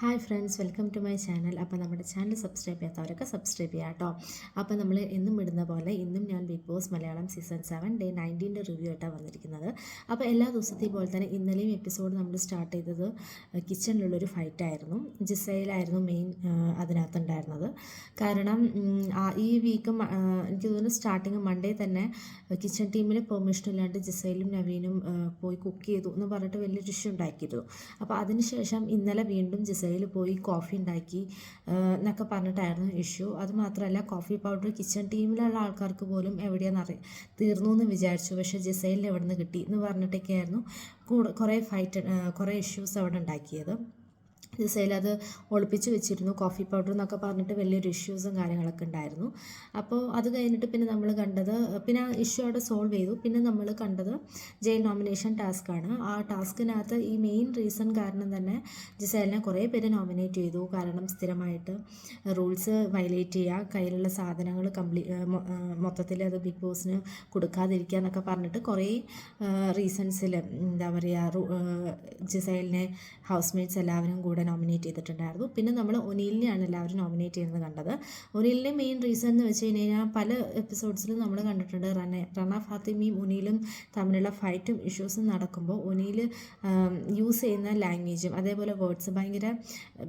Hi friends, welcome to my channel. അപ്പോൾ നമ്മുടെ channel subscribe ചെയ്യാത്തവരൊക്കെ subscribe ചെയ്യാം കേട്ടോ. അപ്പോൾ നമ്മൾ എന്നും ഇടുന്ന പോലെ ഇന്നും ഞാൻ Bigg Boss Malayalam season 7 day 19 review ആയിട്ടാണ് വന്നിരിക്കുന്നത്. അപ്പോൾ എല്ലാ ദിവസത്തെയും പോലെ തന്നെ ഇന്നലെയും എപ്പിസോഡ് നമ്മൾ സ്റ്റാർട്ട് ചെയ്തത് കിച്ചണിലുള്ളൊരു ഫൈറ്റായിരുന്നു. ജിസയിലായിരുന്നു മെയിൻ അതിനകത്തുണ്ടായിരുന്നത്. കാരണം ഈ വീക്ക് എനിക്ക് തോന്നുന്നു സ്റ്റാർട്ടിങ് മൺഡേ തന്നെ കിച്ചൺ ടീമിന് പെർമിഷൻ ഇല്ലാണ്ട് ജിസയിലും നവീനും പോയി കുക്ക് ചെയ്തു എന്ന് പറഞ്ഞിട്ട് വലിയൊരു ഇഷ്യൂ ഉണ്ടാക്കിയിരുന്നു. അപ്പോൾ അതിനുശേഷം ഇന്നലെ വീണ്ടും ജിസയിൽ പോയി കോഫി ഉണ്ടാക്കി എന്നൊക്കെ പറഞ്ഞിട്ടായിരുന്നു ഇഷ്യൂ. അതുമാത്രമല്ല, കോഫി പൗഡർ കിച്ചൺ ടീമിലുള്ള ആൾക്കാർക്ക് പോലും എവിടെയാണെന്ന് തീർന്നു എന്ന് വിചാരിച്ചു. പക്ഷേ ജിസയിൽ എവിടെ നിന്ന് കിട്ടി എന്ന് പറഞ്ഞിട്ടൊക്കെയായിരുന്നു കുറേ ഇഷ്യൂസ് അവിടെ ഉണ്ടാക്കിയത്. ജിസയിൽ അത് ഒളിപ്പിച്ച് വെച്ചിരുന്നു കോഫി പൗഡർ എന്നൊക്കെ പറഞ്ഞിട്ട് വലിയൊരു ഇഷ്യൂസും കാര്യങ്ങളൊക്കെ ഉണ്ടായിരുന്നു. അപ്പോൾ അത് കഴിഞ്ഞിട്ട് പിന്നെ നമ്മൾ കണ്ടത്, പിന്നെ ആ ഇഷ്യൂ അവിടെ സോൾവ് ചെയ്തു. പിന്നെ നമ്മൾ കണ്ടത് ജയിൽ നോമിനേഷൻ ടാസ്ക്കാണ്. ആ ടാസ്കിനകത്ത് ഈ മെയിൻ റീസൺ കാരണം തന്നെ ജിസയിലിനെ കുറേ പേര് നോമിനേറ്റ് ചെയ്തു. കാരണം സ്ഥിരമായിട്ട് റൂൾസ് വയലേറ്റ് ചെയ്യുക, കയ്യിലുള്ള സാധനങ്ങൾ മൊത്തത്തിൽ അത് ബിഗ് ബോസിന് കൊടുക്കാതിരിക്കുക എന്നൊക്കെ പറഞ്ഞിട്ട് കുറേ റീസൺസിൽ എന്താ പറയുക, ജിസയിലിനെ ഹൗസ്മേറ്റ്സ് എല്ലാവരും കൂടെ നോമിനേറ്റ് ചെയ്തിട്ടുണ്ടായിരുന്നു. പിന്നെ നമ്മൾ ഒനീലിനെയാണ് എല്ലാവരും നോമിനേറ്റ് ചെയ്യുന്നത് കണ്ടത്. ഒനീലിൻ്റെ മെയിൻ റീസൺ എന്ന് വെച്ച് കഴിഞ്ഞാൽ പല എപ്പിസോഡ്സിലും നമ്മൾ കണ്ടിട്ടുണ്ട് റണ ഫാത്തിമയും ഒനീലും തമ്മിലുള്ള ഫൈറ്റും ഇഷ്യൂസും നടക്കുമ്പോൾ ഒനീൽ യൂസ് ചെയ്യുന്ന ലാംഗ്വേജും അതേപോലെ വേർഡ്സ് ഭയങ്കര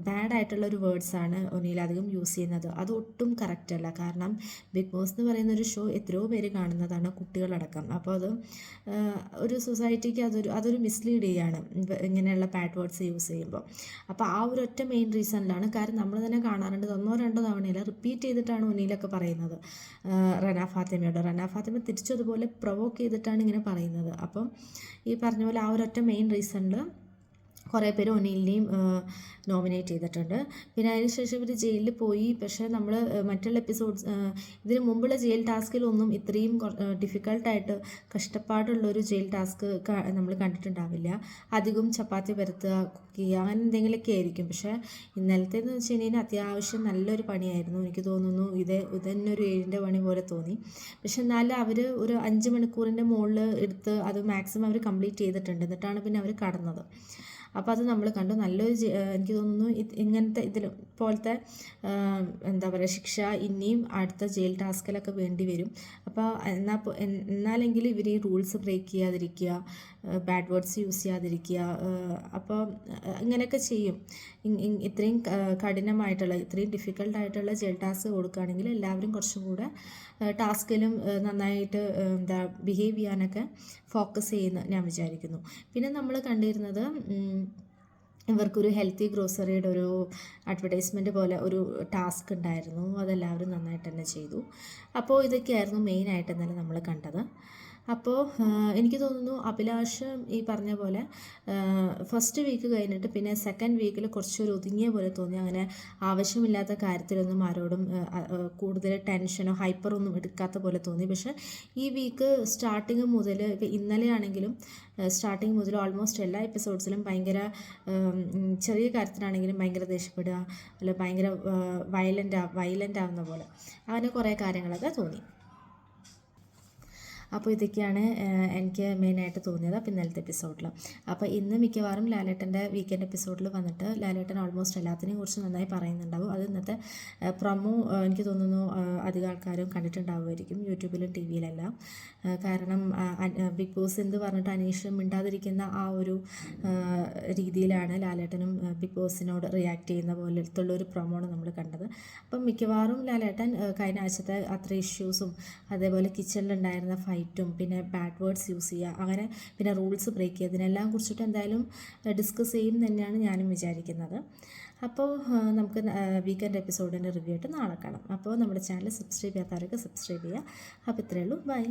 ബാഡായിട്ടുള്ള ഒരു വേർഡ്സാണ് ഒനീൽ അധികം യൂസ് ചെയ്യുന്നത്. അത് ഒട്ടും കറക്റ്റ് അല്ല. കാരണം ബിഗ് ബോസ് എന്ന് പറയുന്ന ഒരു ഷോ എത്രയോ പേര് കാണുന്നതാണ്, കുട്ടികളടക്കം. അപ്പോൾ അത് ഒരു സൊസൈറ്റിക്ക് അതൊരു മിസ്ലീഡ് ചെയ്യാണ് ഇങ്ങനെയുള്ള ബാഡ് വേർഡ്സ് യൂസ് ചെയ്യുമ്പോൾ. അപ്പോൾ ആ ഒരു ഒറ്റ മെയിൻ റീസണിലാണ്. കാരണം നമ്മൾ തന്നെ കാണാറുണ്ട്, 1-2 തവണയില്ല റിപ്പീറ്റ് ചെയ്തിട്ടാണ് ഒനീലൊക്കെ പറയുന്നത് റന ഫാത്തിമ തിരിച്ചതുപോലെ പ്രൊവോക്ക് ചെയ്തിട്ടാണ് ഇങ്ങനെ പറയുന്നത്. അപ്പം ഈ പറഞ്ഞ പോലെ ആ ഒരൊറ്റ മെയിൻ റീസണിൽ കുറേ പേര് ഒനീലിനെയും നോമിനേറ്റ് ചെയ്തിട്ടുണ്ട്. പിന്നെ അതിനുശേഷം ഇവർ ജയിലിൽ പോയി. പക്ഷേ നമ്മൾ മറ്റുള്ള എപ്പിസോഡ്സ്, ഇതിന് മുമ്പുള്ള ജയിൽ ടാസ്കിലൊന്നും ഇത്രയും ഡിഫിക്കൽട്ടായിട്ട് കഷ്ടപ്പാടുള്ളൊരു ജയിൽ ടാസ്ക് നമ്മൾ കണ്ടിട്ടുണ്ടാവില്ല. അധികം ചപ്പാത്തി പരത്തുക, കുക്ക് ചെയ്യുക, അങ്ങനെ എന്തെങ്കിലുമൊക്കെ ആയിരിക്കും. പക്ഷേ ഇന്നലത്തേന്ന് വെച്ച് കഴിഞ്ഞാൽ അത്യാവശ്യം നല്ലൊരു പണിയായിരുന്നു. എനിക്ക് തോന്നുന്നു ഇതന്നെ ഒരു 7ൻ്റെ പണി പോലെ തോന്നി. പക്ഷെ എന്നാലും അവർ ഒരു 5 മണിക്കൂറിൻ്റെ മുകളിൽ എടുത്ത് അത് മാക്സിമം അവർ കംപ്ലീറ്റ് ചെയ്തിട്ടുണ്ട്. എന്നിട്ടാണ് പിന്നെ അവർ കടന്നത്. അപ്പോൾ അത് നമ്മൾ കണ്ടു. നല്ലൊരു എനിക്ക് തോന്നുന്നു ഇങ്ങനത്തെ പോലത്തെ എന്താ പറയുക ശിക്ഷ ഇനിയും അടുത്ത ജയിൽ ടാസ്കിലൊക്കെ വേണ്ടി വരും. അപ്പോൾ എന്നാലെങ്കിലും ഇവർ ഈ റൂൾസ് ബ്രേക്ക് ചെയ്യാതിരിക്കുക, ബാഡ് വേർഡ്സ് യൂസ് ചെയ്യാതിരിക്കുക. അപ്പോൾ ഇങ്ങനെയൊക്കെ ചെയ്യും. ഇത്രയും കഠിനമായിട്ടുള്ള ഇത്രയും ഡിഫിക്കൽട്ടായിട്ടുള്ള ജയിൽ ടാസ്ക് കൊടുക്കുകയാണെങ്കിൽ എല്ലാവരും കുറച്ചും കൂടെ ടാസ്കിലും നന്നായിട്ട് ബിഹേവ് ചെയ്യാനൊക്കെ ഫോക്കസ് ചെയ്യുന്ന ഞാൻ വിചാരിക്കുന്നു. പിന്നെ നമ്മൾ കണ്ടിരുന്നത് ഇവർക്കൊരു ഹെൽത്തി ഗ്രോസറിയുടെ ഒരു അഡ്വർടൈസ്മെൻറ്റ് പോലെ ഒരു ടാസ്ക് ഉണ്ടായിരുന്നു. അതെല്ലാവരും നന്നായിട്ട് തന്നെ ചെയ്തു. അപ്പോൾ ഇതൊക്കെയായിരുന്നു മെയിനായിട്ട് ഇന്നലെ നമ്മൾ കണ്ടത്. അപ്പോൾ എനിക്ക് തോന്നുന്നു അഭിലാഷ് ഈ പറഞ്ഞ പോലെ ഫസ്റ്റ് വീക്ക് കഴിഞ്ഞിട്ട് പിന്നെ സെക്കൻഡ് വീക്കിൽ കുറച്ചൊരു ഒതുങ്ങിയ പോലെ തോന്നി. അങ്ങനെ ആവശ്യമില്ലാത്ത കാര്യത്തിലൊന്നും ആരോടും കൂടുതൽ ടെൻഷനോ ഹൈപ്പറൊന്നും എടുക്കാത്ത പോലെ തോന്നി. പക്ഷേ ഈ വീക്ക് സ്റ്റാർട്ടിങ് മുതൽ, ഇപ്പോൾ ഇന്നലെ ആണെങ്കിലും സ്റ്റാർട്ടിങ് മുതൽ ഓൾമോസ്റ്റ് എല്ലാ എപ്പിസോഡ്സിലും ഭയങ്കര ചെറിയ കാര്യത്തിനാണെങ്കിലും ഭയങ്കര ദേഷ്യപ്പെടുക, അല്ല ഭയങ്കര വയലൻ്റ് ആവുന്ന പോലെ അങ്ങനെ കുറേ കാര്യങ്ങളൊക്കെ തോന്നി. അപ്പോൾ ഇതൊക്കെയാണ് എനിക്ക് മെയിനായിട്ട് തോന്നിയത് അപ്പോൾ ഇന്നലത്തെ എപ്പിസോഡിൽ. അപ്പോൾ ഇന്ന് മിക്കവാറും ലാലേട്ടൻ്റെ വീക്കെൻഡ് എപ്പിസോഡിൽ വന്നിട്ട് ലാലേട്ടൻ ഓൾമോസ്റ്റ് എല്ലാത്തിനെയും കുറിച്ച് നന്നായി പറയുന്നുണ്ടാവും. അത് ഇന്നത്തെ പ്രൊമോ എനിക്ക് തോന്നുന്നു അധികം ആൾക്കാരും കണ്ടിട്ടുണ്ടാവുമായിരിക്കും, യൂട്യൂബിലും ടി വിയിലെല്ലാം. കാരണം ബിഗ് ബോസ് എന്ന് പറഞ്ഞിട്ട് അനീഷ് മിണ്ടാതിരിക്കുന്ന ആ ഒരു രീതിയിലാണ് ലാലേട്ടനും ബിഗ് ബോസിനോട് റിയാക്ട് ചെയ്യുന്ന പോലത്തുള്ള ഒരു പ്രൊമോണ് നമ്മൾ കണ്ടത്. അപ്പം മിക്കവാറും ലാലേട്ടൻ കഴിഞ്ഞ ആഴ്ചത്തെ അത്ര ഇഷ്യൂസും അതേപോലെ കിച്ചണിലുണ്ടായിരുന്ന ഫൈറ്റും പിന്നെ ബാഡ് വേർഡ്സ് യൂസ് ചെയ്യുക, അങ്ങനെ പിന്നെ റൂൾസ് ബ്രേക്ക് ചെയ്യുക, ഇതിനെല്ലാം കുറിച്ചിട്ട് എന്തായാലും ഡിസ്കസ് ചെയ്യും തന്നെയാണ് ഞാനും വിചാരിക്കുന്നത്. അപ്പോൾ നമുക്ക് വീക്കെൻഡ് എപ്പിസോഡിൻ്റെ റിവ്യൂ ആയിട്ട് നാളെ കാണാം. അപ്പോൾ നമ്മുടെ ചാനൽ സബ്സ്ക്രൈബ് ചെയ്യാത്തവരൊക്കെ സബ്സ്ക്രൈബ് ചെയ്യുക. അപ്പോൾ ഇത്രയേ ഉള്ളൂ. ബൈ.